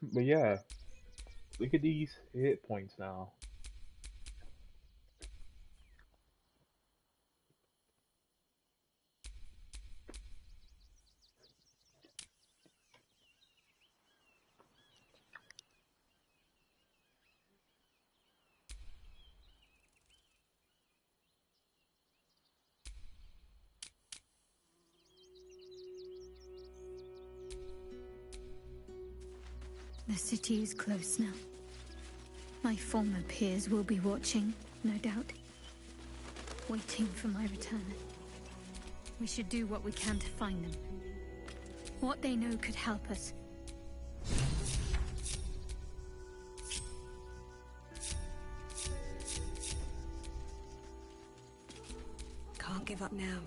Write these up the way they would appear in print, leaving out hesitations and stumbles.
But yeah, look at these hit points now. The city is close now. My former peers will be watching, no doubt. Waiting for my return. We should do what we can to find them. What they know could help us. Can't give up now.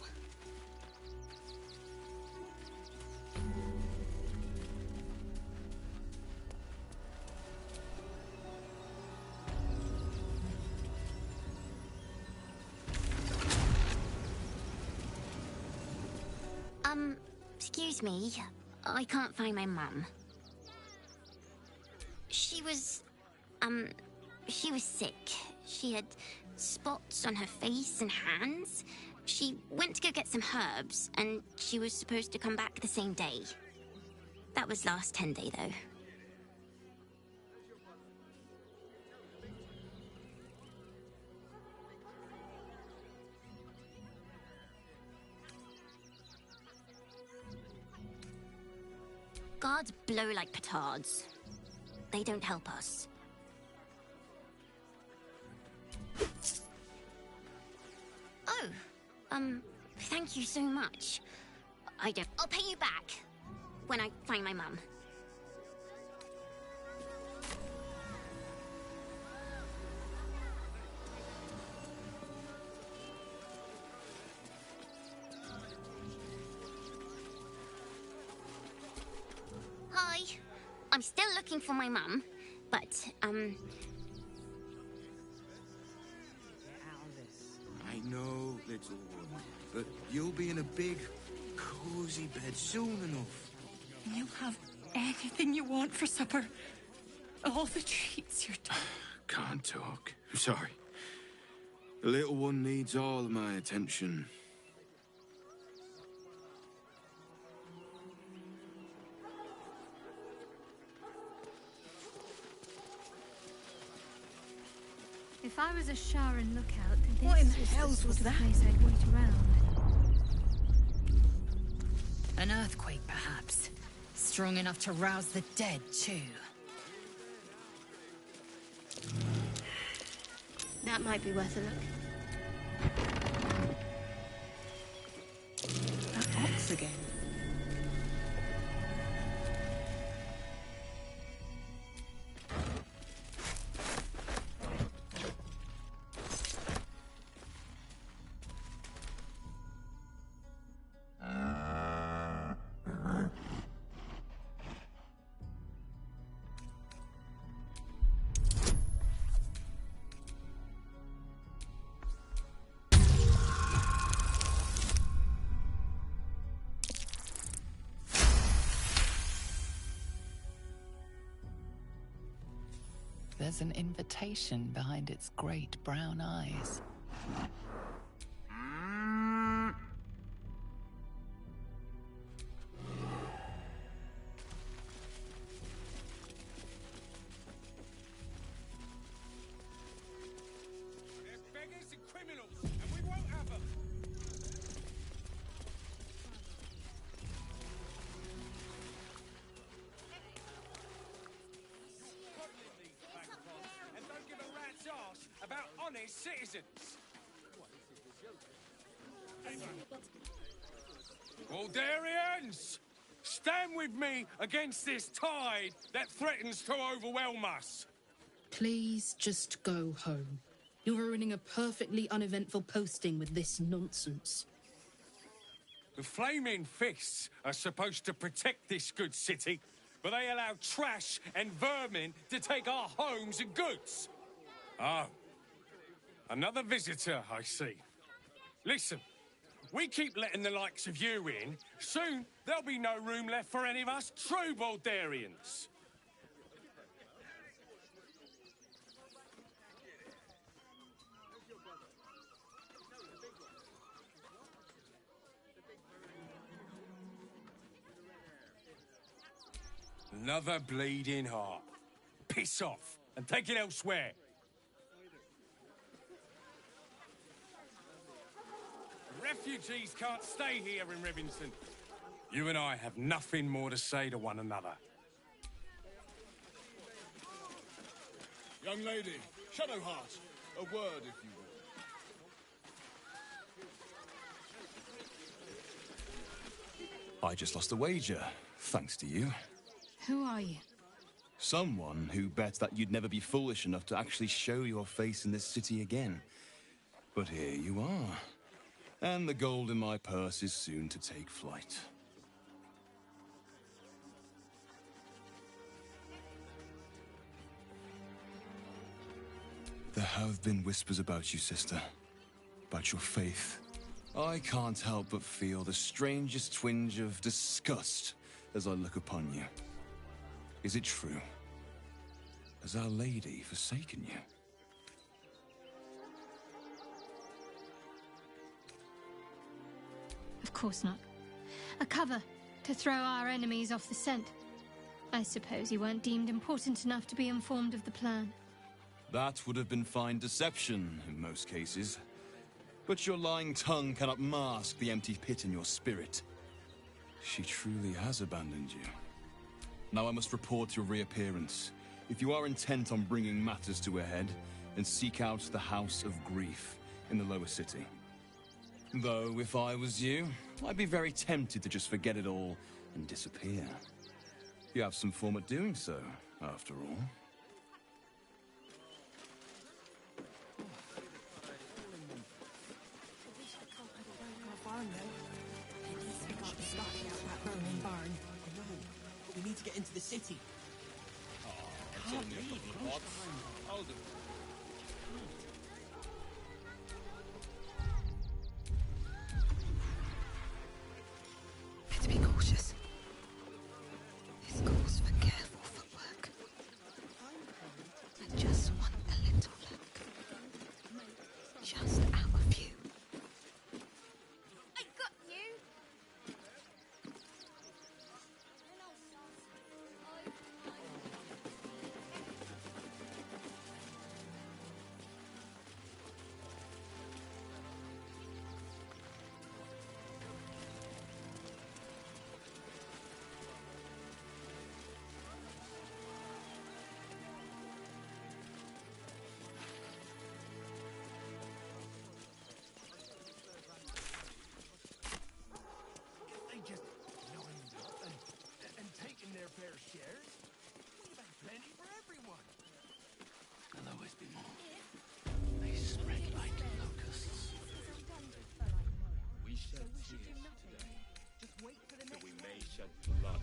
Excuse me. I can't find my mum. She was sick. She had spots on her face and hands. She went to go get some herbs, and she was supposed to come back the same day. That was last 10 day, though. Guards blow like petards. They don't help us. Oh, thank you so much. I'll pay you back when I find my mum. Hi. I'm still looking for my mum, but, I know, little one, but you'll be in a big, cozy bed soon enough. And you'll have anything you want for supper. All the treats you're done. Can't talk. I'm sorry. The little one needs all of my attention. If I was a Sharon lookout, this What in is the hell's sort was of that? place I'd wait around. An earthquake, perhaps. Strong enough to rouse the dead, too. That might be worth a look. That ox again. There's an invitation behind its great brown eyes. They're beggars and criminals, and we won't have them. And don't give a rat's ass about honest citizens. Baldurians, stand with me against this tide that threatens to overwhelm us. Please just go home. You're ruining a perfectly uneventful posting with this nonsense. The Flaming Fists are supposed to protect this good city, but they allow trash and vermin to take our homes and goods. Oh, another visitor, I see. Listen, we keep letting the likes of you in. Soon, there'll be no room left for any of us true Baldurians. Another bleeding heart. Piss off and take it elsewhere. Refugees can't stay here in Rivington. You and I have nothing more to say to one another. Young lady, Shadowheart, a word if you will. I just lost a wager, thanks to you. Who are you? Someone who bet that you'd never be foolish enough to actually show your face in this city again. But here you are. And the gold in my purse is soon to take flight. There have been whispers about you, sister. About your faith. I can't help but feel the strangest twinge of disgust as I look upon you. Is it true? Has Our Lady forsaken you? Of course not. A cover to throw our enemies off the scent. I suppose you weren't deemed important enough to be informed of the plan. That would have been fine deception in most cases. But your lying tongue cannot mask the empty pit in your spirit. She truly has abandoned you. Now I must report your reappearance. If you are intent on bringing matters to a head, then seek out the House of Grief in the lower city. Though, if I was you, I'd be very tempted to just forget it all and disappear. You have some form at doing so, after all. We need to get into the city. Can't leave. I'll do it. Let's be cautious. This calls for careful footwork. I just want a little luck. Just out of view. I got you! They just lined up and taken their fair shares. We've had plenty for everyone. There'll always be more. They spread like locusts. We shed tears today. Just wait for the next. We may shed blood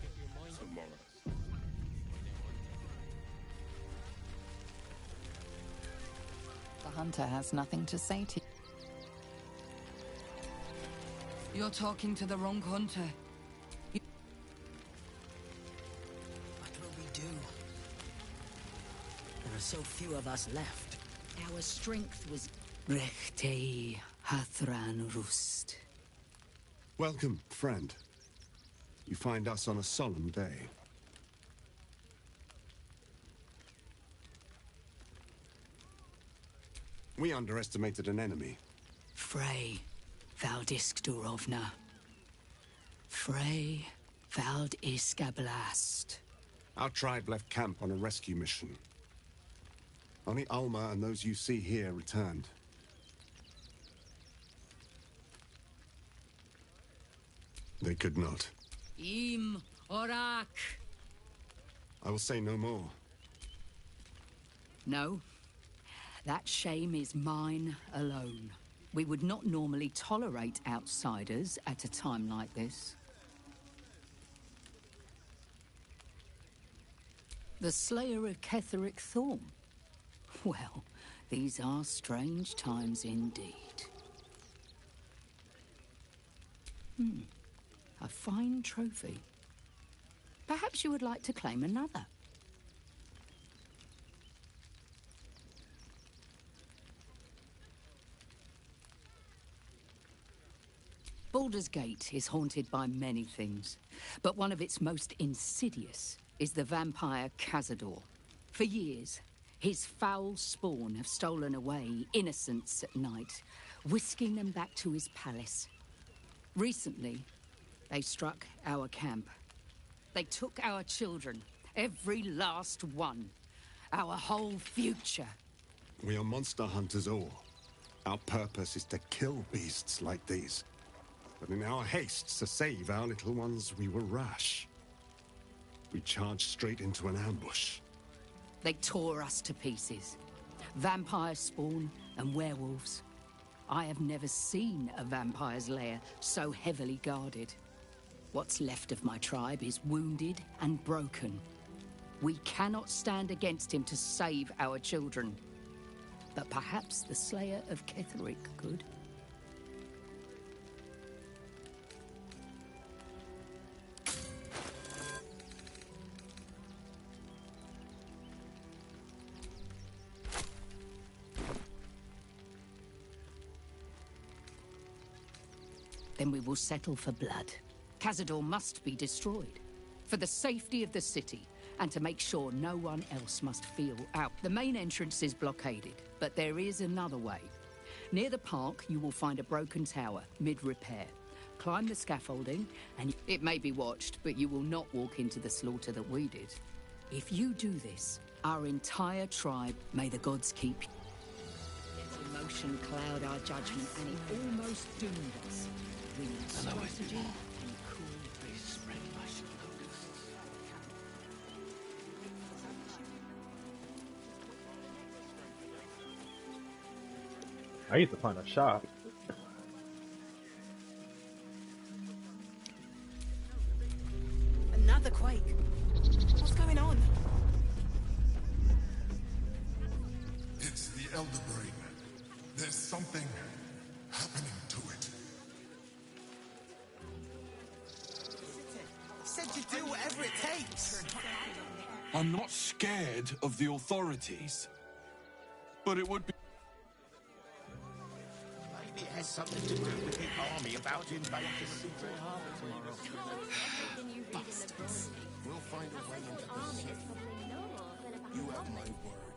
tomorrow. The hunter has nothing to say to you. You're talking to the wrong hunter. What will we do? There are so few of us left. Our strength was... Rechte Hathran Rust. Welcome, friend. You find us on a solemn day. We underestimated an enemy. Frey Valdisk Durovna. Frey Valdiskablast. Our tribe left camp on a rescue mission. Only Alma and those you see here returned. They could not. Im Orak. I will say no more. No. That shame is mine alone. We would not normally tolerate outsiders at a time like this. The slayer of Ketheric Thorn. Well, these are strange times indeed. A fine trophy. Perhaps you would like to claim another. Baldur's Gate is haunted by many things, but one of its most insidious is the vampire Cazador. For years, his foul spawn have stolen away innocents at night, whisking them back to his palace. Recently, they struck our camp. They took our children, every last one, our whole future. We are monster hunters all. Our purpose is to kill beasts like these. But in our haste to save our little ones, we were rash. We charged straight into an ambush. They tore us to pieces. Vampire spawn and werewolves. I have never seen a vampire's lair so heavily guarded. What's left of my tribe is wounded and broken. We cannot stand against him to save our children. But perhaps the Slayer of Ketheric could. Then we will settle for blood. Cazador must be destroyed. For the safety of the city, and to make sure no one else must feel out. The main entrance is blockaded, but there is another way. Near the park, you will find a broken tower, mid-repair. Climb the scaffolding, and it may be watched, but you will not walk into the slaughter that we did. If you do this, our entire tribe, may the gods keep you. Let emotion cloud our judgment, and it almost doomed us. We need strategy and cool. They spread like locusts. I need to find a shop. Another quake. What's going on? It's the Elder Brain. There's something happening to it. Said to do whatever it takes. I'm not scared of the authorities, but it would be... Maybe it has something to do with the army about invading Secret Harbor tomorrow. Bastards. We'll find a way into the city. You have my word.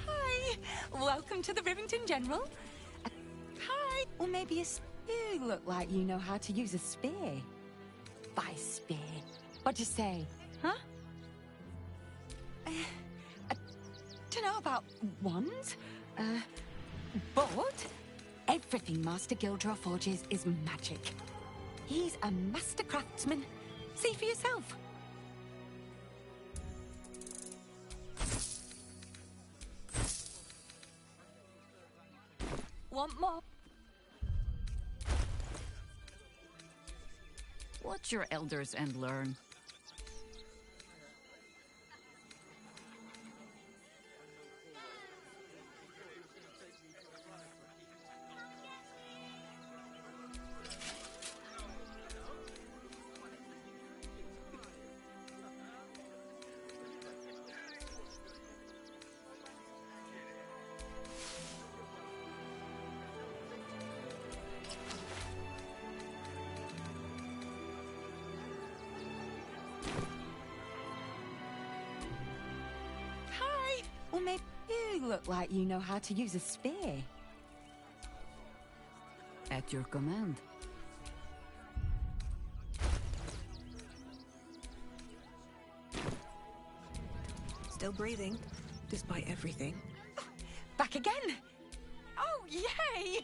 Hi! Welcome to the Rivington General. Hi! Or maybe a spear. You look like you know how to use a spear. By spear. What'd you say? Huh? I don't know about wands. But everything Master Gildra forges is magic. He's a master craftsman. See for yourself. Want more? Watch your elders and learn. Or maybe you look like you know how to use a spear. At your command. Still breathing, despite everything. Back again! Oh, yay!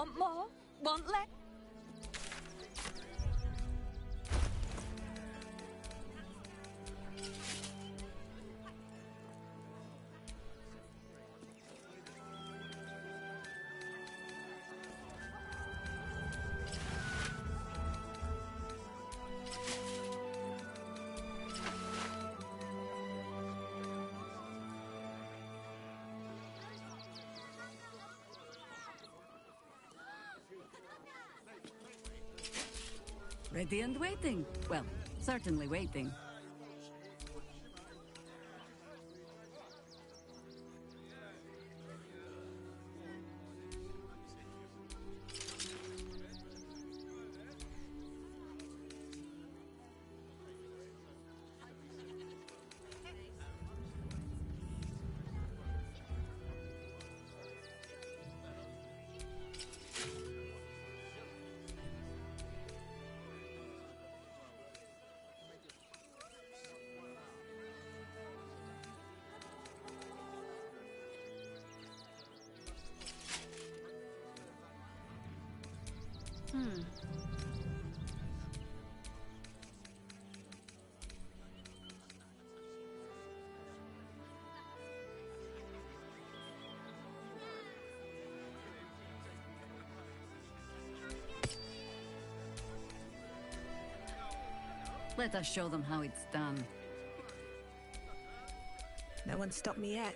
Want more? Want less? Ready and waiting. Well, certainly waiting. Let us show them how it's done. No one stopped me yet.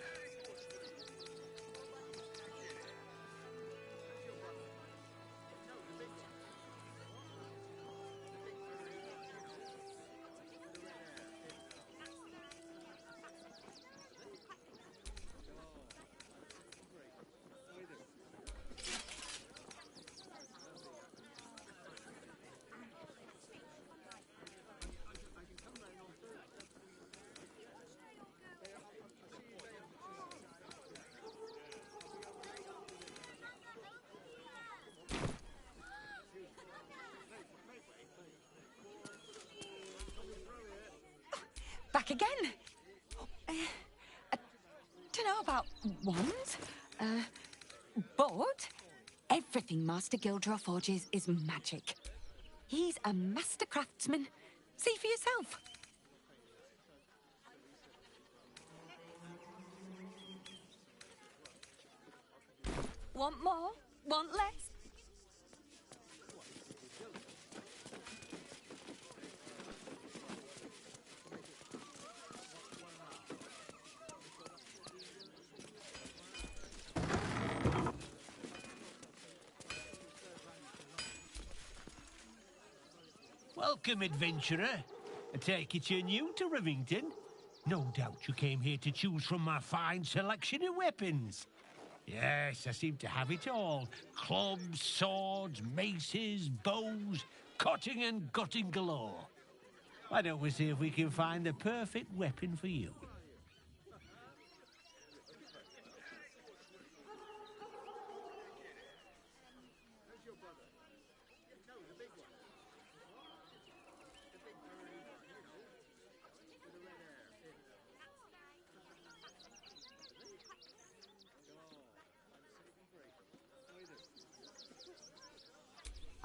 Back again. I don't know about wands, but everything Master Gildra forges is magic. He's a master craftsman. See for yourself. Want more? Want less? Welcome, adventurer. I take it you're new to Rivington. No doubt you came here to choose from my fine selection of weapons. Yes, I seem to have it all. Clubs, swords, maces, bows, cutting and gutting galore. Why don't we see if we can find the perfect weapon for you?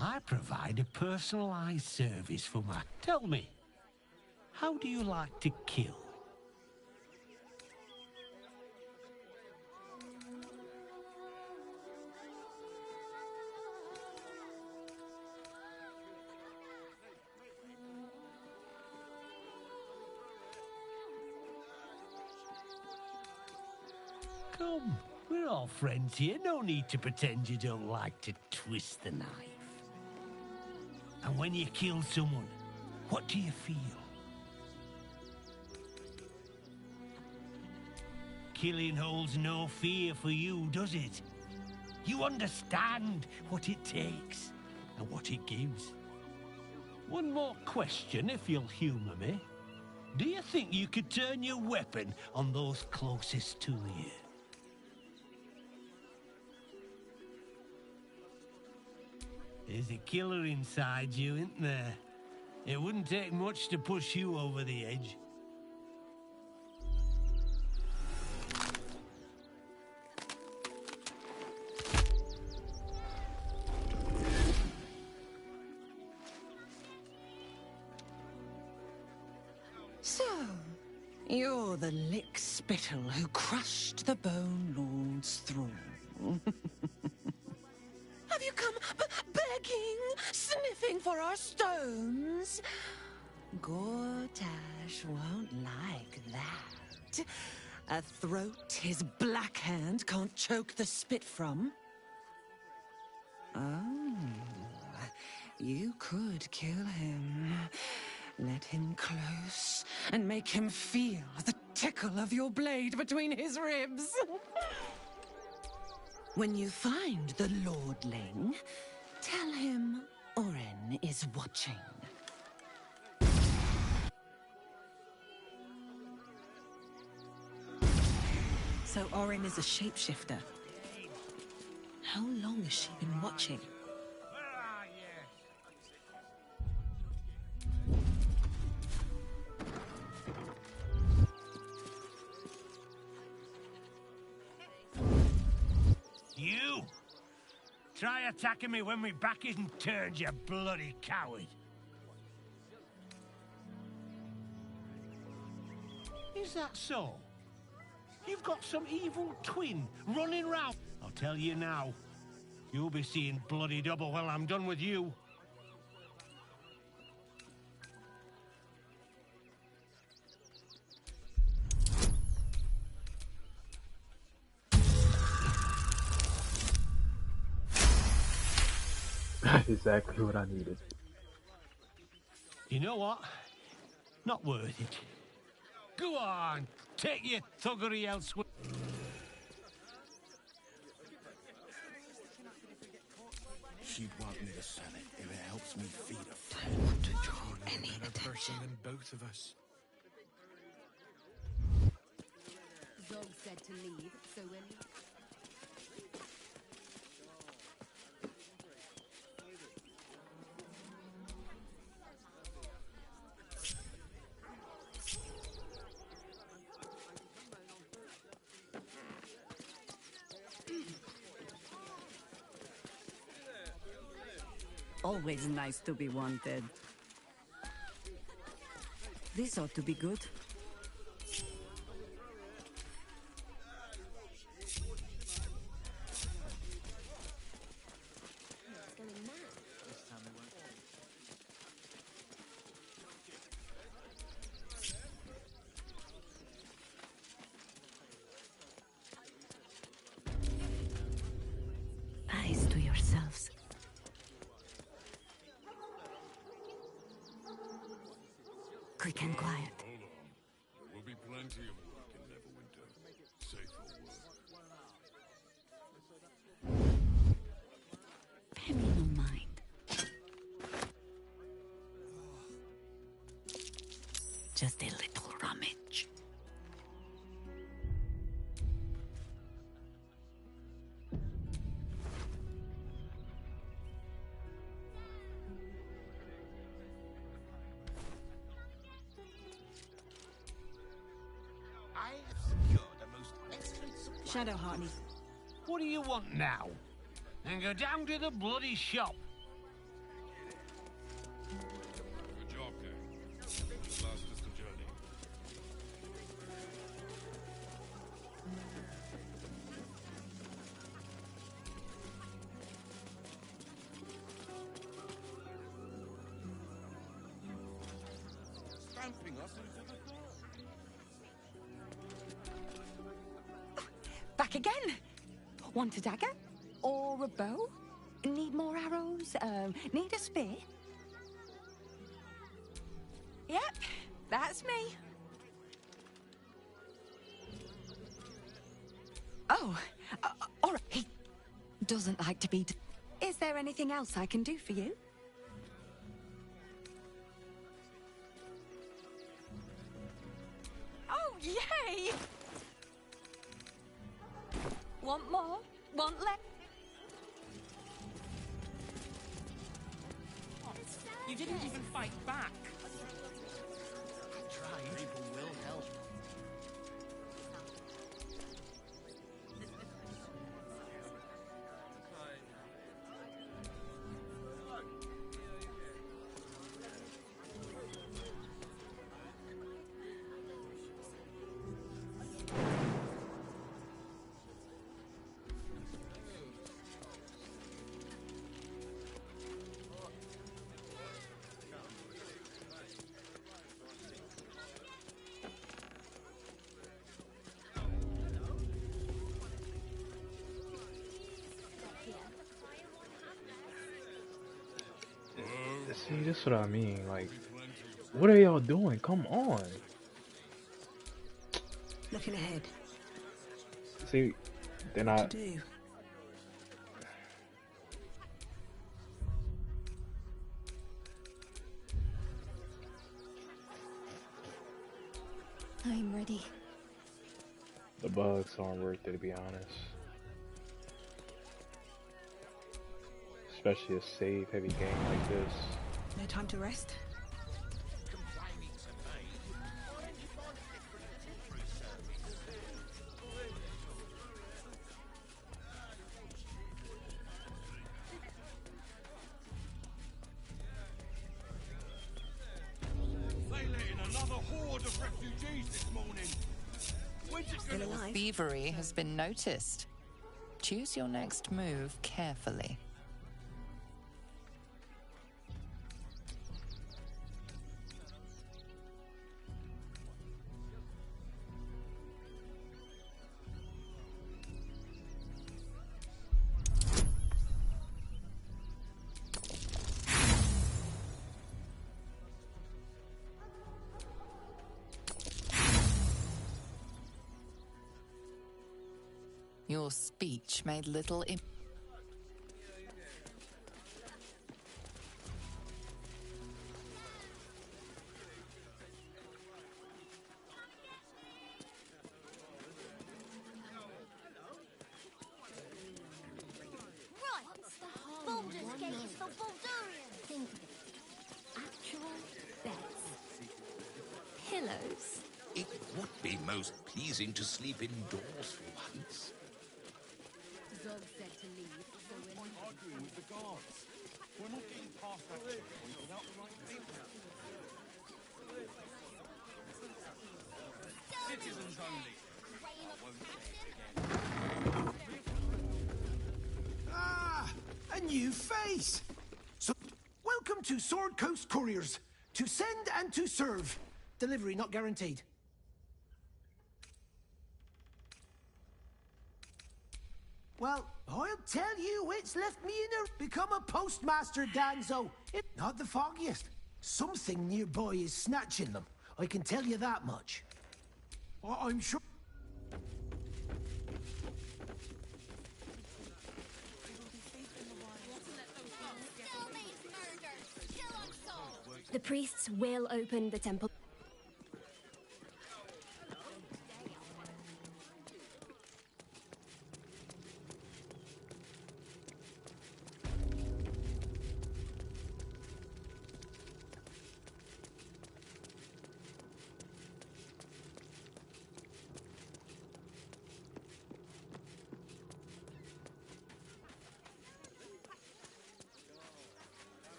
I provide a personalized service for my... Tell me, how do you like to kill? Come, we're all friends here. No need to pretend you don't like to twist the knife. And when you kill someone, what do you feel? Killing holds no fear for you, does it? You understand what it takes and what it gives. One more question, if you'll humour me. Do you think you could turn your weapon on those closest to you? There's a killer inside you, isn't there? It wouldn't take much to push you over the edge. So, you're the lick spittle who crushed the Bone Lord's throne. Have you come begging, sniffing for our stones? Gortash won't like that. A throat his black hand can't choke the spit from. Oh, you could kill him. Let him close and make him feel the tickle of your blade between his ribs. When you find the Lordling, tell him Oren is watching. So Oren is a shapeshifter. How long has she been watching? You! Try attacking me when my back isn't turned, you bloody coward! Is that so? You've got some evil twin running round. I'll tell you now, you'll be seeing bloody double when I'm done with you. That's exactly what I needed. You know what? Not worth it. Go on, take your thuggery elsewhere. She'd want me to sell it if it helps me feed a friend. Don't want to draw any attention. Than both of us. Zog said to leave, so when... Always nice to be wanted. This ought to be good. Eyes to yourselves. Quick and quiet. Hold on. There will be plenty of work in Neverwinter. Safer work. Pay me no mind. Just a little rummage. I have secured a most excellent supply. Shadow Heartney. What do you want now? Then go down to the bloody shop. Good job, gang. This last is the journey. Stamping us into the door. Back again. Want a dagger? Or a bow? Need more arrows? Need a spear? Yep, that's me. Oh, all right. He doesn't like to be... Is there anything else I can do for you? Oh, yay! Want more? Want less? You didn't even fight back. I tried. People will help. See, this is what I mean. Like, what are y'all doing? Come on. Looking ahead. See, they're not. To do. I'm ready. The bugs aren't worth it, to be honest. Especially a save-heavy game like this. No time to rest. They let in another horde of refugees this morning. When's it Still alive? Thievery has been noticed. Choose your next move carefully. Your speech made little Baldur's Gate is for Baldurians. Think of it. Actual beds. Pillows. It would be most pleasing to sleep indoors for once. Zog said to leave, so we're not arguing with the guards. We're not getting past that checkpoint without the right people. Citizens only. Ah, a new face. So, welcome to Sword Coast Couriers. To send and to serve. Delivery not guaranteed. Well, I'll tell you what's left me in a... Become a postmaster, Danzo. Not the foggiest. Something nearby is snatching them. I can tell you that much. I'm sure... The priests will open the temple.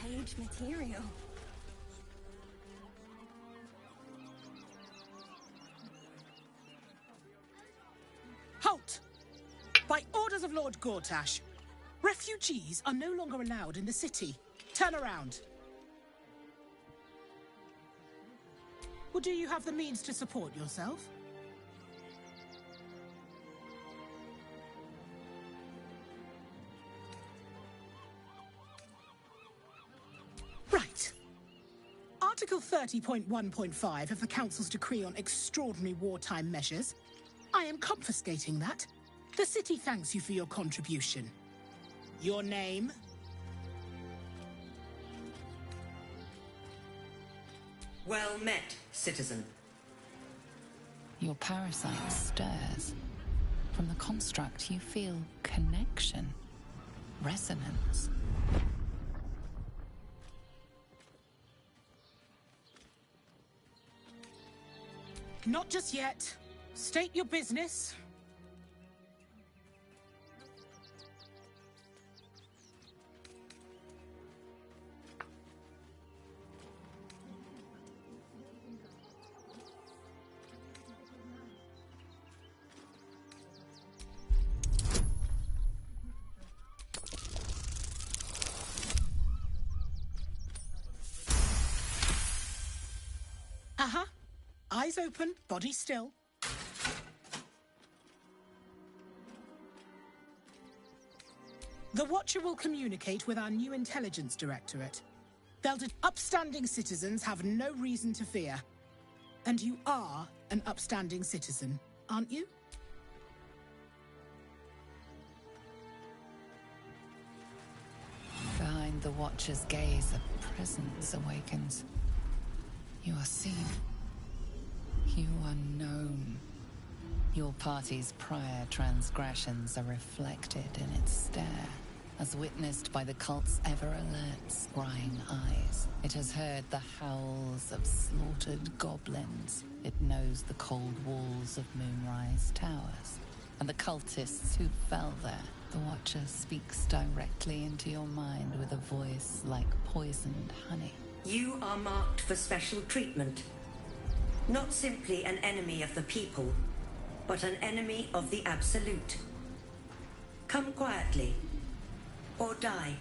Page material. Halt! By orders of Lord Gortash, refugees are no longer allowed in the city. Turn around. Or do you have the means to support yourself? Right. Article 30.1.5 of the Council's Decree on Extraordinary Wartime Measures. I am confiscating that. The city thanks you for your contribution. Your name? Well met, citizen. Your parasite stirs. From the construct, you feel connection, resonance. Not just yet. State your business. Eyes open, body still. The Watcher will communicate with our new intelligence directorate. Upstanding citizens have no reason to fear. And you are an upstanding citizen, aren't you? Behind the Watcher's gaze, a presence awakens. You are seen. You are known. Your party's prior transgressions are reflected in its stare, as witnessed by the cult's ever-alert, scrying eyes. It has heard the howls of slaughtered goblins. It knows the cold walls of Moonrise Towers, and the cultists who fell there. The Watcher speaks directly into your mind with a voice like poisoned honey. You are marked for special treatment. Not simply an enemy of the people, but an enemy of the Absolute. Come quietly, or die.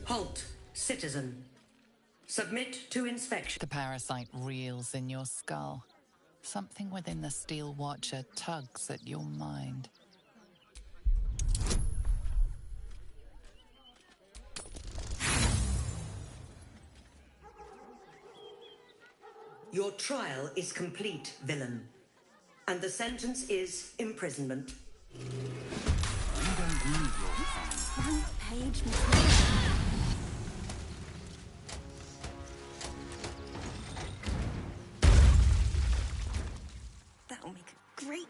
Halt, citizen. Submit to inspection. The parasite reels in your skull. Something within the Steel Watcher tugs at your mind. Your trial is complete, villain. And the sentence is imprisonment. Front page. That'll make a great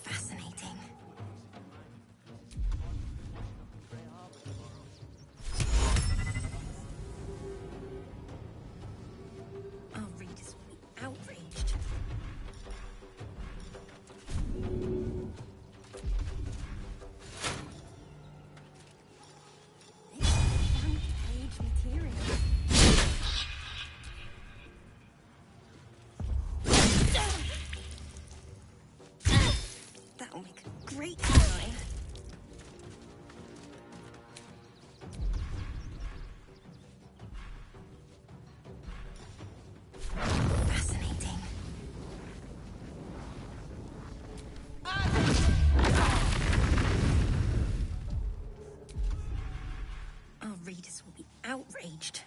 Fascinating. Our readers will be outraged. Front-page material. That'll make a great headline. Fascinating. Our readers will be outraged.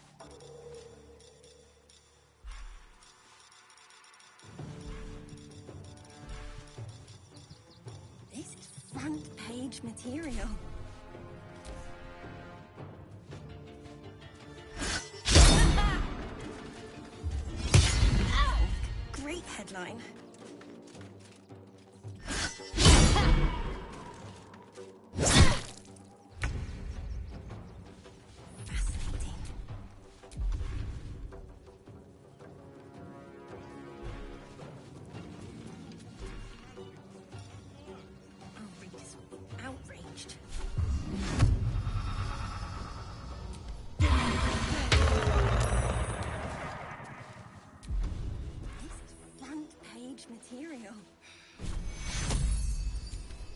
This is front page material. Great headline. Fascinating. Our readers will be outraged. This is front page material.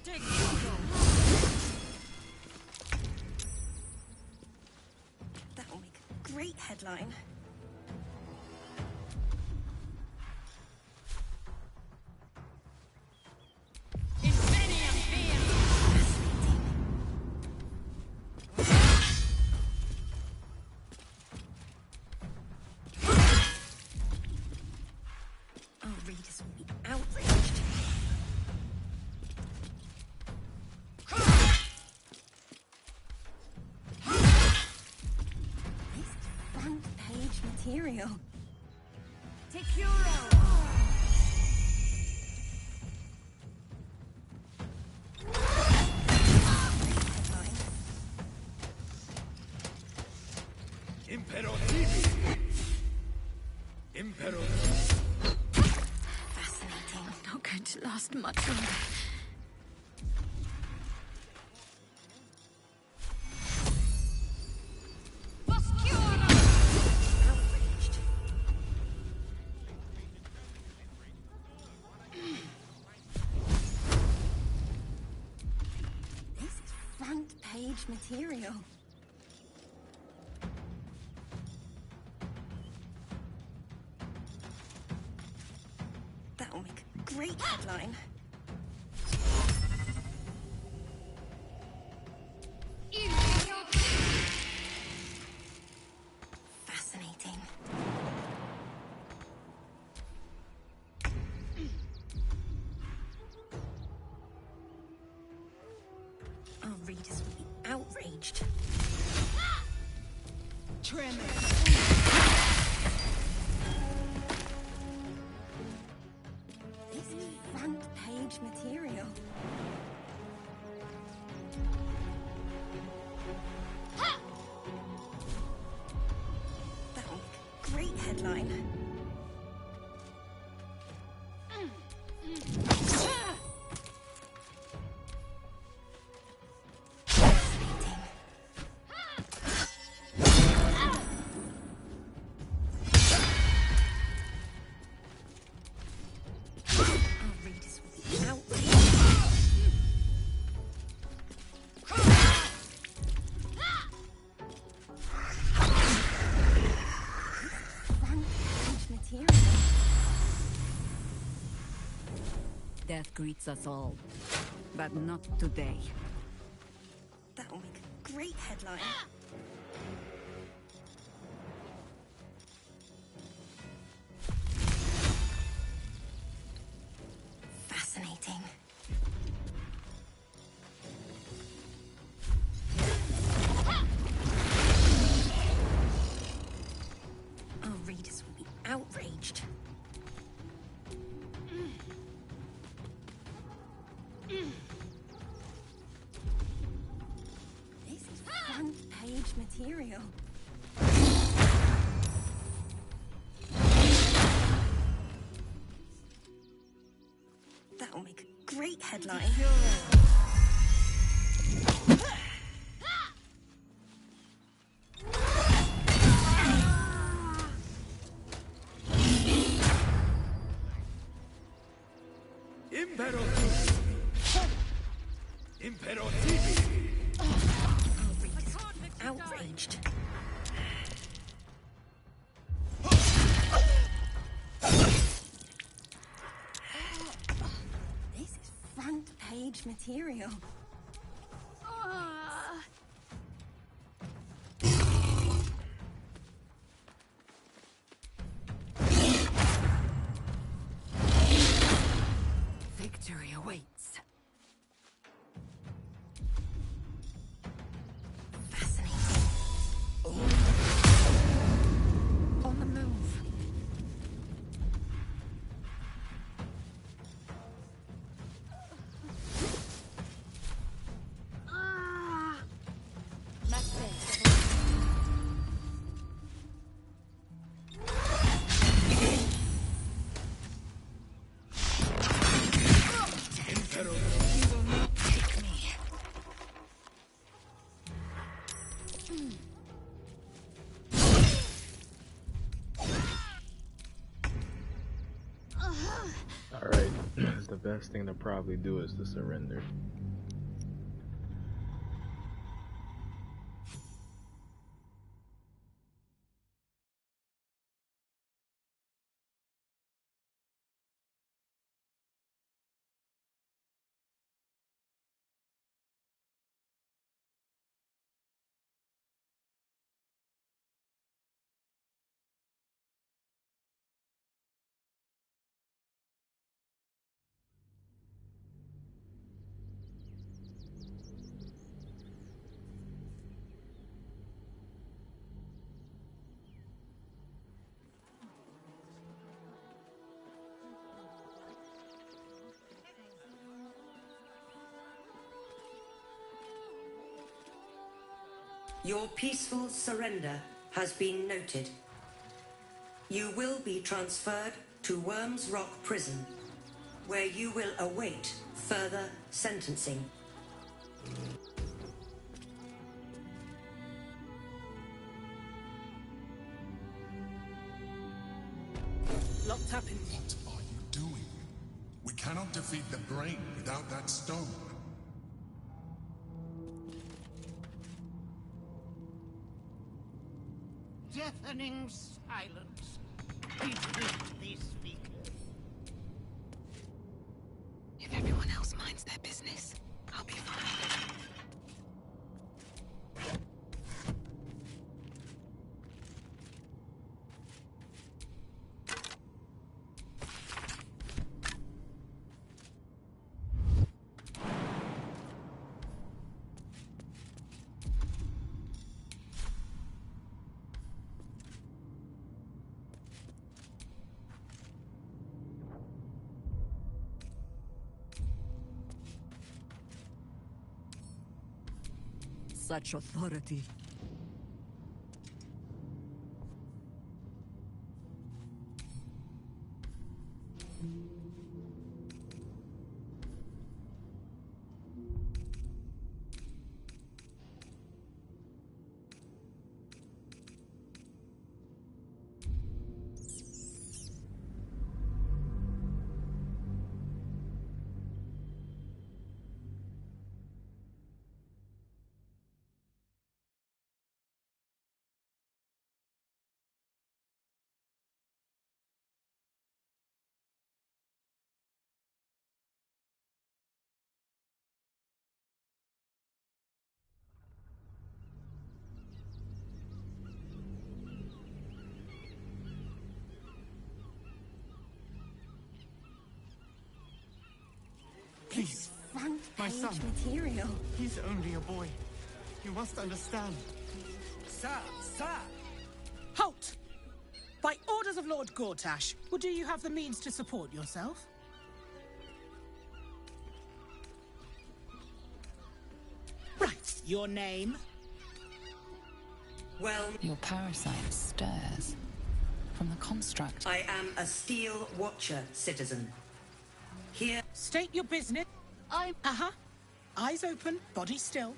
Take That'll make a great headline. Our readers will be outraged. This is front page material. Impero Tibi! Impero. Fascinating. Not going to last much longer. Outraged. front page material. That'll make a great headline. Fascinating. Our readers will be outraged. Tremor. This is front page material. That'll make a great headline. Death greets us all, but not today. That'll make a great headline. Fascinating. Our readers will be outraged. This is front page material. That'll make a great headline. Outraged. This is front page material. Victory awaits. Fascinating. On the move. Alright, the best thing to probably do is to surrender. Your peaceful surrender has been noted. You will be transferred to Worms Rock Prison, where you will await further sentencing. Locked up in... What are you doing? We cannot defeat the brain without that stone. deafening silence between these speakers. If everyone else minds their business, I'll be fine. Such authority. Please, Front my page son. material. He's only a boy. You must understand. Sir! Sir! Halt! By orders of Lord Gortash, do you have the means to support yourself? Right. Your name? Well... Your parasite stirs. From the construct. I am a Steel Watcher, citizen. Here... State your business. Uh-huh. Eyes open, body still.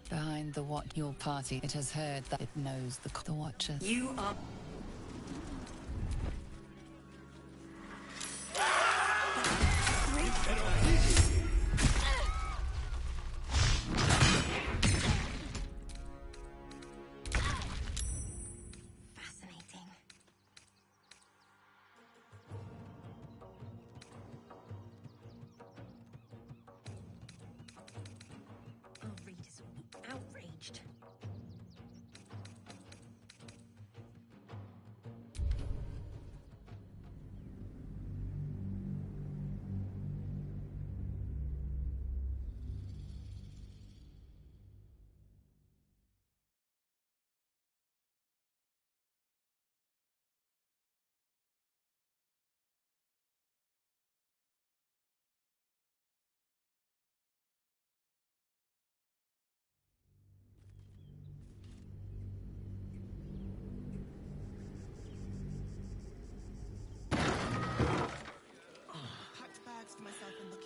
Behind the what your party, it has heard that it knows the Watchers. You are... Fascinating. Our readers will be outraged.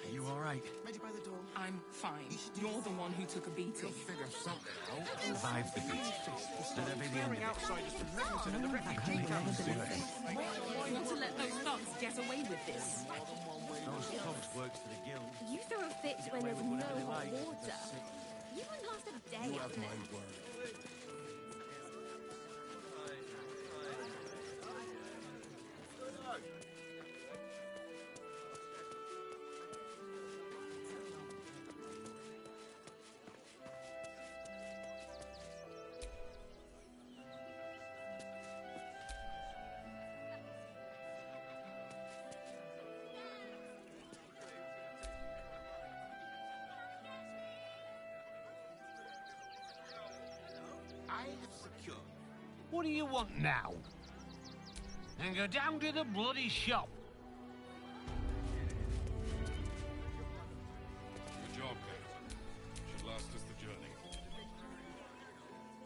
Are you alright? Ready by the door. I'm fine. You're the one who took a beating. You'll figure something out. Survive the beat. Let that be the end of it. outsiders from Remington and the refugee camps. You want to let those thugs get away with this? Those thugs worked for the guild. You throw a fit when there's no hot water. You wouldn't last a day. You have my word. I have secured. What do you want now? And go down to the bloody shop. Good job, Captain. Should last us the journey.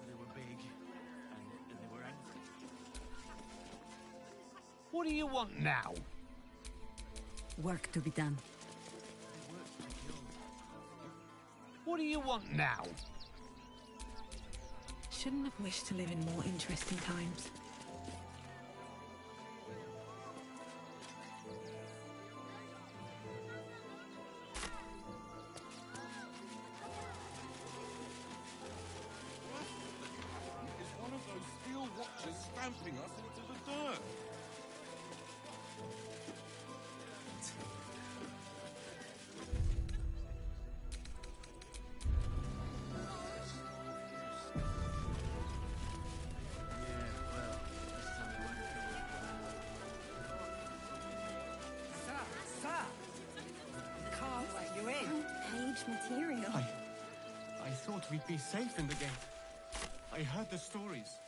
They were big, and they were angry. What do you want now? Work to be done. What do you want now? Shouldn't have wished to live in more interesting times. stamping us into the dirt. Sir! Can't let you in. Page material. I thought we'd be safe in the gate. I heard the stories.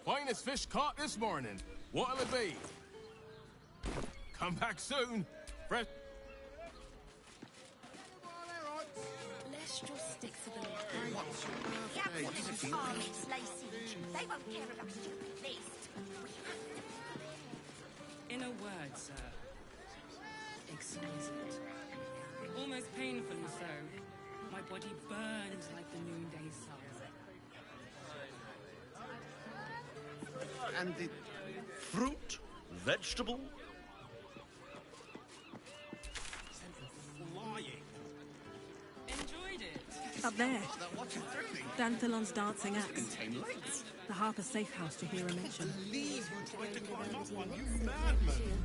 Finest fish caught this morning. What'll it be? Come back soon. Fresh. Let's just stick to the left. The Absolute armies lay siege. They won't care about stupid beasts. In a word, sir. Exquisite. Almost painfully so. My body burns like the noonday sun. And the fruit, vegetable? Flying. Enjoyed it. Up there. What's it doing? Danthelon's dancing axe. Contain legs. The Harper safe house to hear a mention. Believe you tried to climb up one, you madman!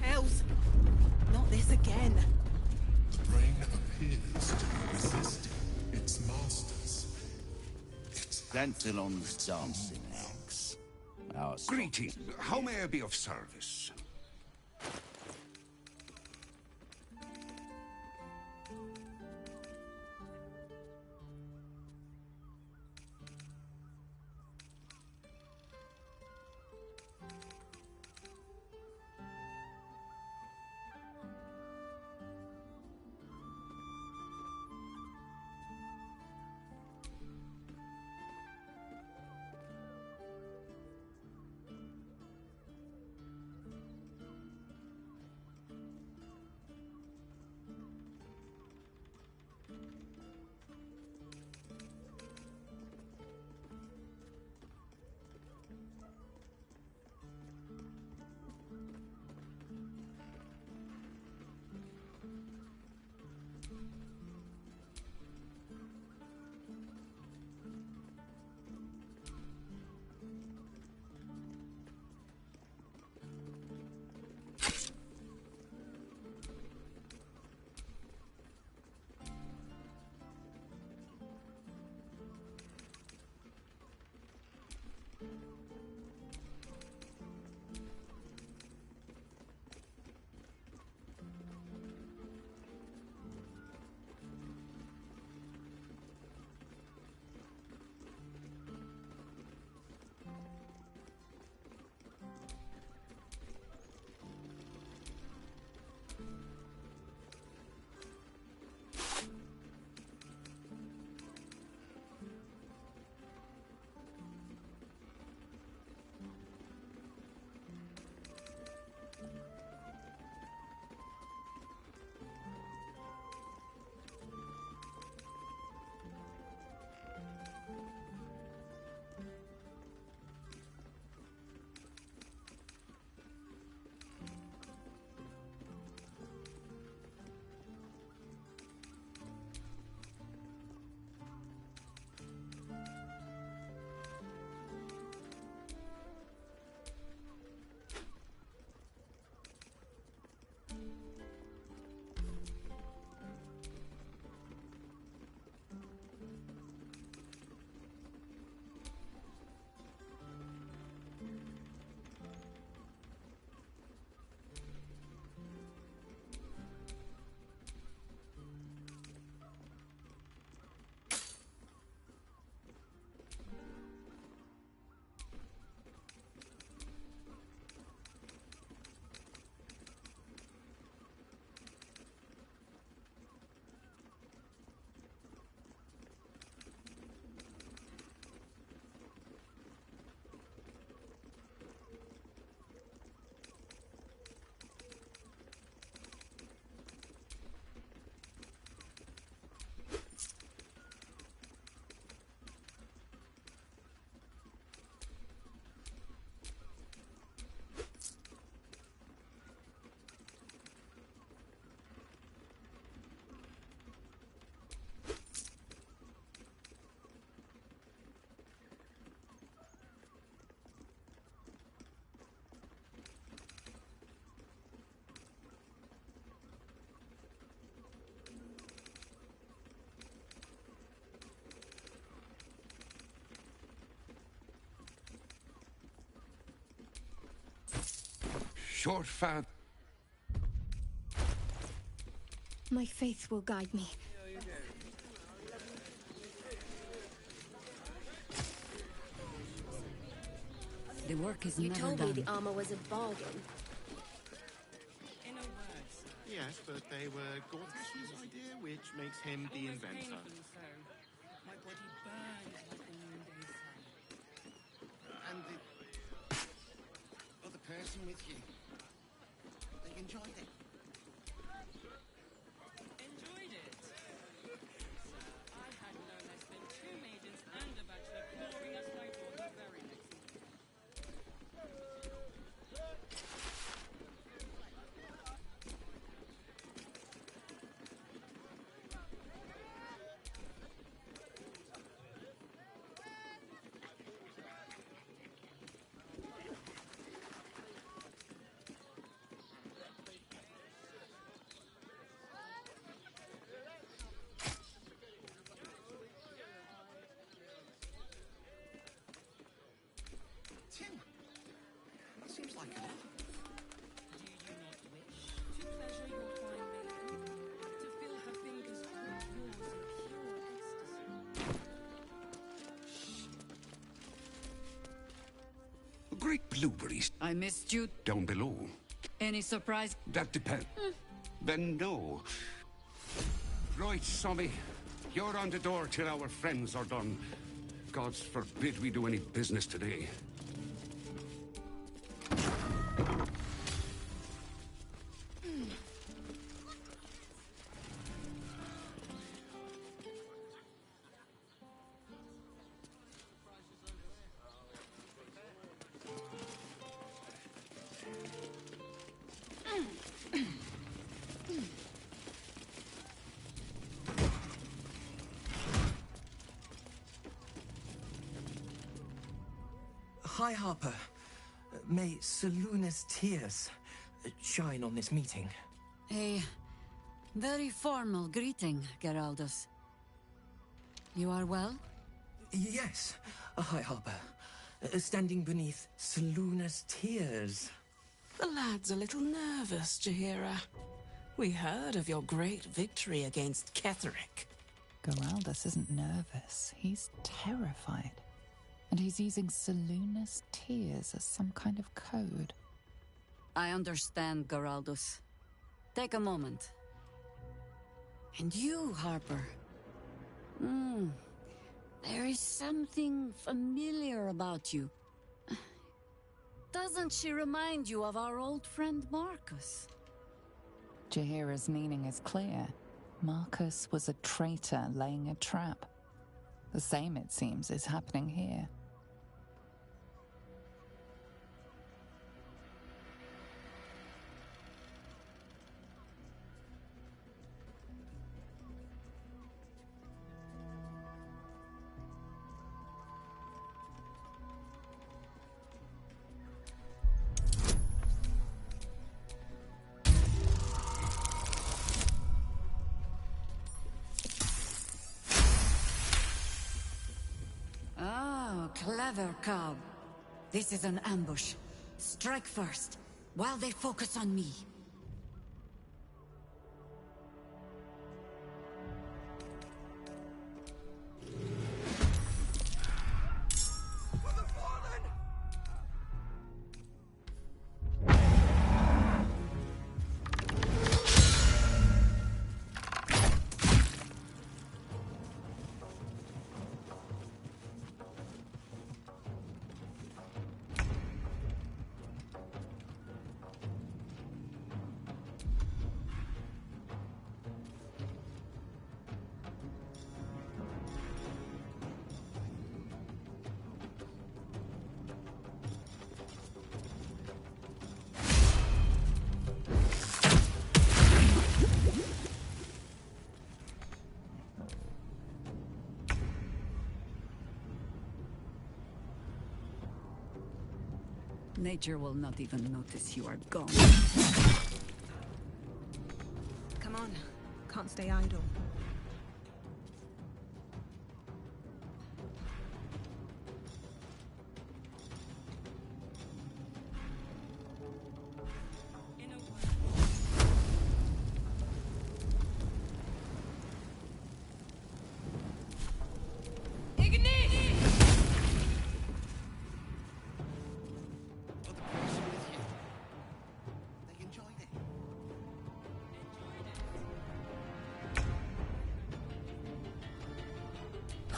Hells! Not this again. Spring appears to be resisting its masters. Dantelon's dancing axe. Our Greeting. How may I be of service? Your father. My faith will guide me. The work is You never told done. me the armor was a bargain. In a word, sir. Yes, but they were Gortish's idea, which makes him the Almost inventor. painfully so. My body burns like the noonday sun. And the other person with you, they enjoyed it. Enjoyed it? Sir, I had no less than 2 maidens and a bachelor clawing us my door the very next morning. Tim, that seems like a lot. Do you not wish to pleasure your fine maiden? To feel her fingers grip yours in pure ecstasy? Great blueberries I missed you. down below. Any surprise? That depends. Then no. Right, Sommy. You're on the door till our friends are done. Gods forbid we do any business today. Hi, Harper. May Seluna's tears shine on this meeting. A very formal greeting, Geraldus. You are well? Yes. Hi, Harper. Standing beneath Seluna's tears. The lad's a little nervous, Jaheira. We heard of your great victory against Ketheric. Geraldus isn't nervous. He's terrified. And he's using Seluna's tears as some kind of code. I understand, Geraldus. Take a moment. And you, Harper. There is something familiar about you. Doesn't she remind you of our old friend Marcus? Jaheira's meaning is clear. Marcus was a traitor laying a trap. The same, it seems, is happening here. Oh, clever cub. This is an ambush. Strike first, while they focus on me. Nature will not even notice you are gone. Come on. Can't stay idle.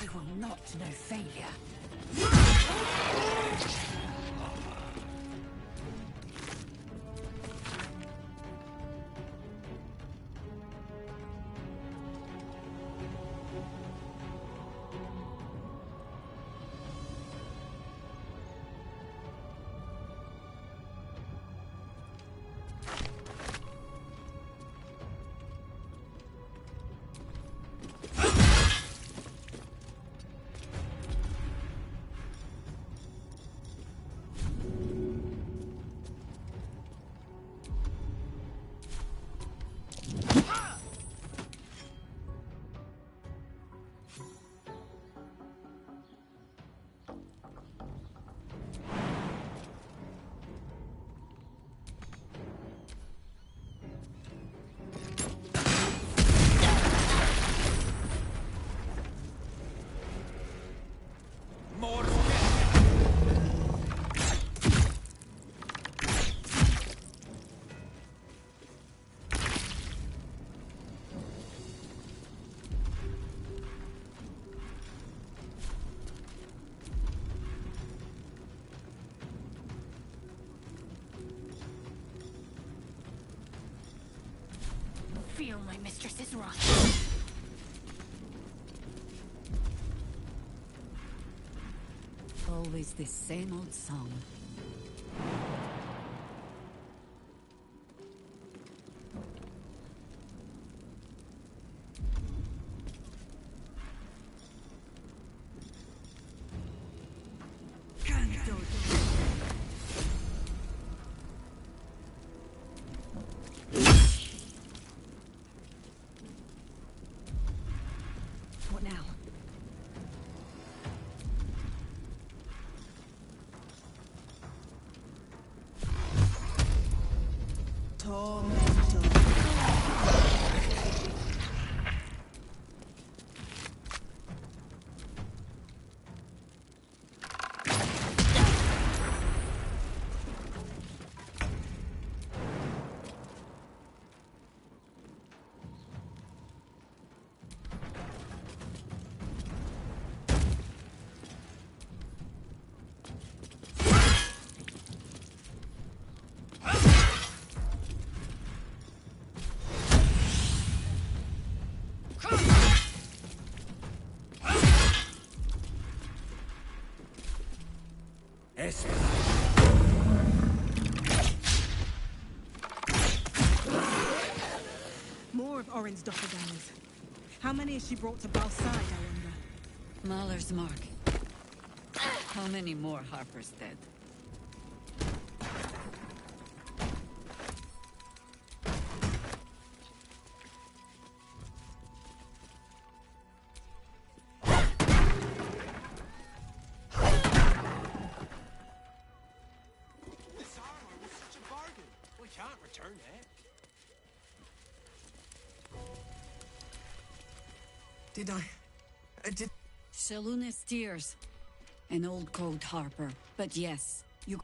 I will not know failure. Feel my mistress's wrath. Always this same old song. What now? More of Orin's doppelgangers. How many has she brought to Balside, I wonder? Mahler's mark. How many more Harper's dead? This armor was such a bargain. We can't return it. Did Shaluna's tears. An old code, Harper. But yes, you...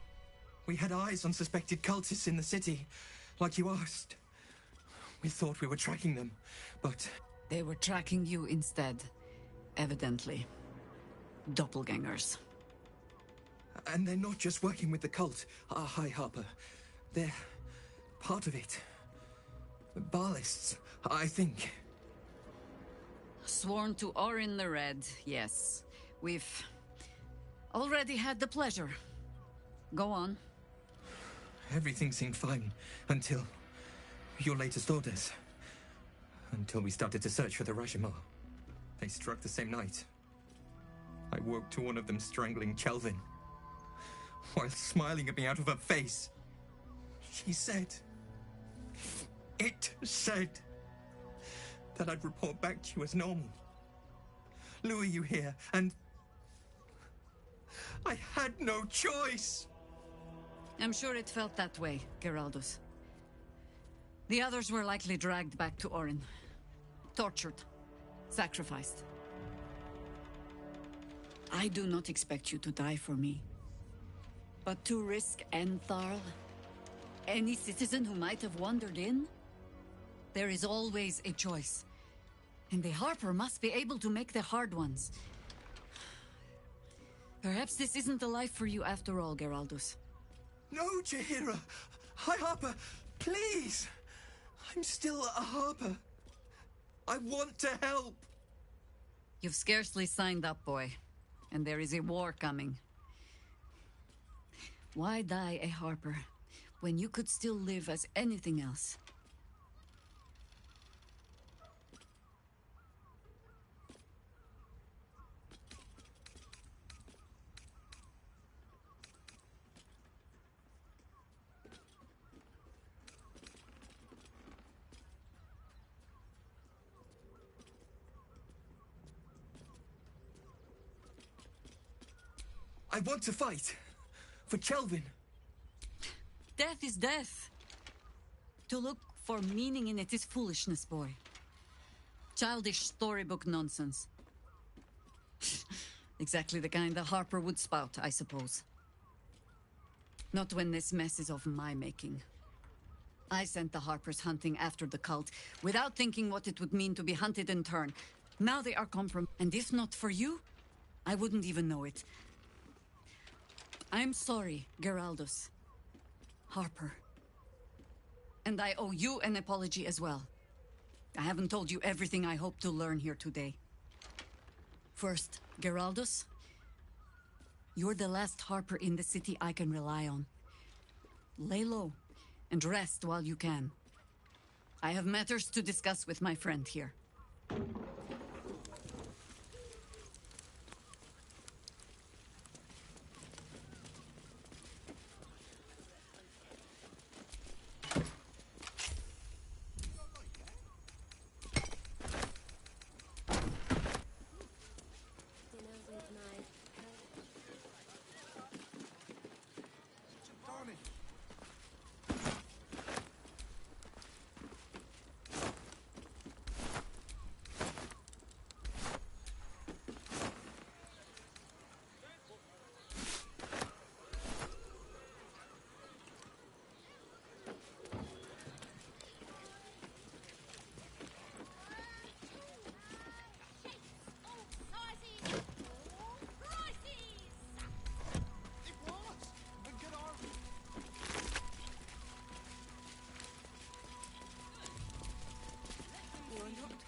We had eyes on suspected cultists in the city, like you asked. We thought we were tracking them, but... They were tracking you instead. Evidently. Doppelgangers. And they're not just working with the cult. Hi, Harper. They're part of it. Baalists, I think. Sworn to Orin the Red, yes. We've already had the pleasure. Go on. Everything seemed fine until your latest orders. Until we started to search for the Rashomar. They struck the same night. I woke to one of them strangling Chelvin, while smiling at me out of her face. She said... It said... that I'd report back to you as normal. Lure you here, and... I had no choice! I'm sure it felt that way, Geraldus. The others were likely dragged back to Orin. Tortured. Sacrificed. I do not expect you to die for me. But to risk Entharl, any citizen who might have wandered in, there is always a choice. And the Harper must be able to make the hard ones. Perhaps this isn't the life for you after all, Geraldus. No, Jaheira! High Harper, please! I'm still a Harper. I want to help! You've scarcely signed up, boy. And there is a war coming. Why die a Harper when you could still live as anything else? I want to fight. For Kelvin. Death is death. To look for meaning in it is foolishness, boy. Childish storybook nonsense. Exactly the kind a Harper would spout, I suppose. Not when this mess is of my making. I sent the Harpers hunting after the cult, without thinking what it would mean to be hunted in turn. Now they are compromised, and if not for you, I wouldn't even know it. I'm sorry, Geraldus. Harper. And I owe you an apology as well. I haven't told you everything I hope to learn here today. First, Geraldus, you're the last Harper in the city I can rely on. Lay low and rest while you can. I have matters to discuss with my friend here.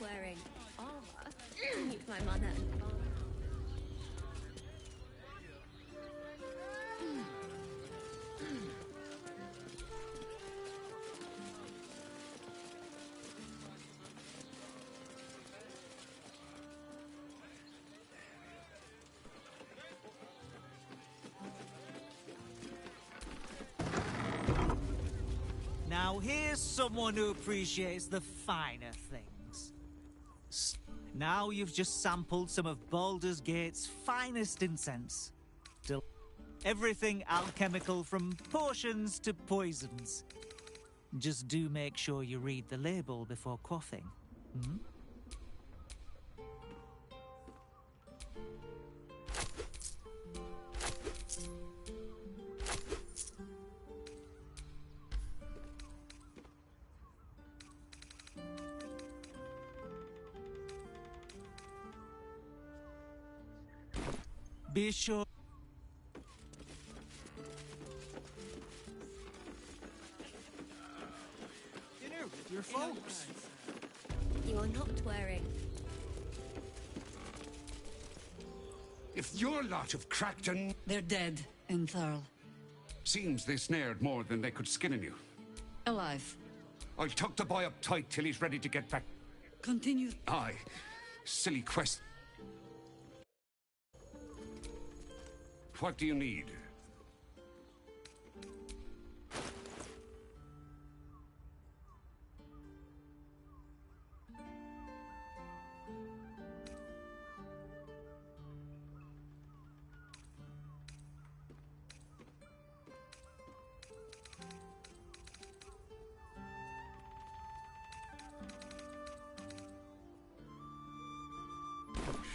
Wearing armor to meet my mother and father. Now here's someone who appreciates the finer things. Now you've just sampled some of Baldur's Gate's finest incense. Everything alchemical from potions to poisons. Just do make sure you read the label before quaffing. Hmm? Be sure. Dinner with your folks. You are not wearing. If your lot of cracked and... They're dead, Entharl. Seems they snared more than they could skin in you. Alive. I'll tuck the boy up tight till he's ready to get back. Continue. Aye. Silly quest. What do you need?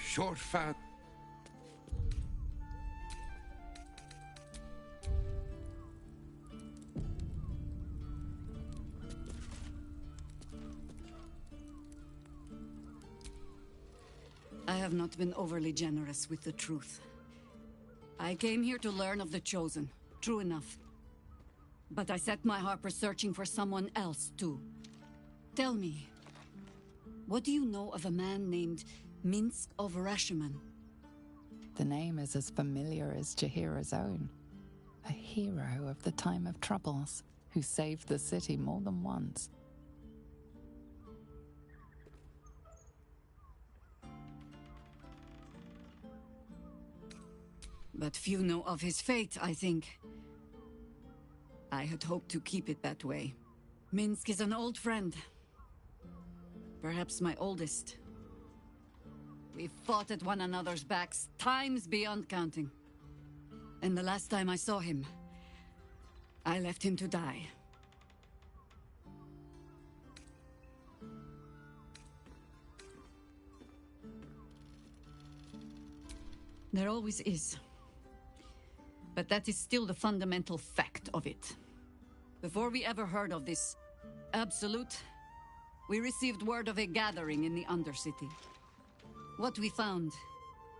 Short fat. I have not been overly generous with the truth. I came here to learn of the Chosen. True enough. But I set my Harper searching for someone else, too. Tell me, what do you know of a man named Minsk of Rashomon? The name is as familiar as Jaheira's own. A hero of the time of troubles, who saved the city more than once. But few know of his fate, I think. I had hoped to keep it that way. Minsk is an old friend. Perhaps my oldest. We've fought at one another's backs, times beyond counting. And the last time I saw him, I left him to die. There always is. But that is still the fundamental fact of it. Before we ever heard of this Absolute, we received word of a gathering in the Undercity. What we found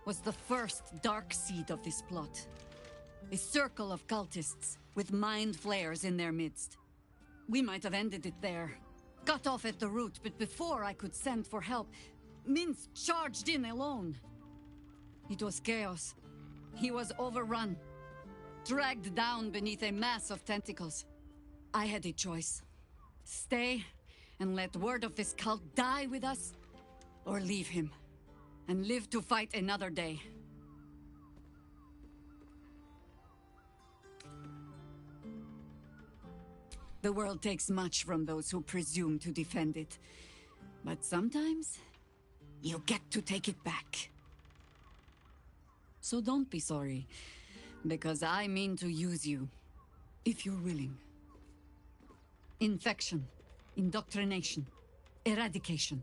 was the first dark seed of this plot. A circle of cultists with mind flayers in their midst. We might have ended it there, cut off at the root, but before I could send for help, Minsk charged in alone. It was chaos. He was overrun, dragged down beneath a mass of tentacles. I had a choice. Stay and let word of this cult die with us, or leave him and live to fight another day. The world takes much from those who presume to defend it. But sometimes, you get to take it back. So don't be sorry, because I mean to use you, if you're willing. Infection, indoctrination, eradication.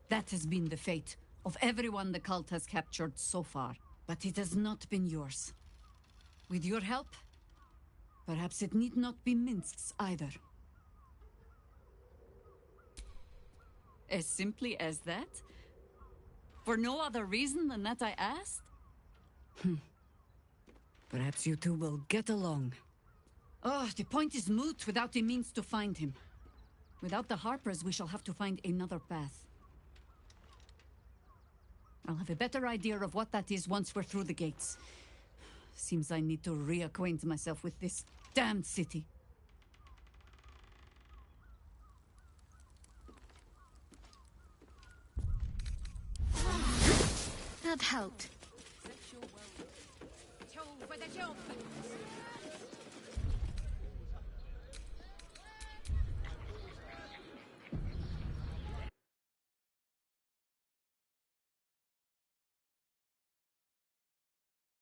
That has been the fate of everyone the cult has captured so far. But it has not been yours. With your help, perhaps it need not be Minsk's either. As simply as that? For no other reason than that I asked? Perhaps you two will get along. Oh, the point is moot without a means to find him. Without the Harpers, we shall have to find another path. I'll have a better idea of what that is once we're through the gates. Seems I need to reacquaint myself with this damned city. That helped.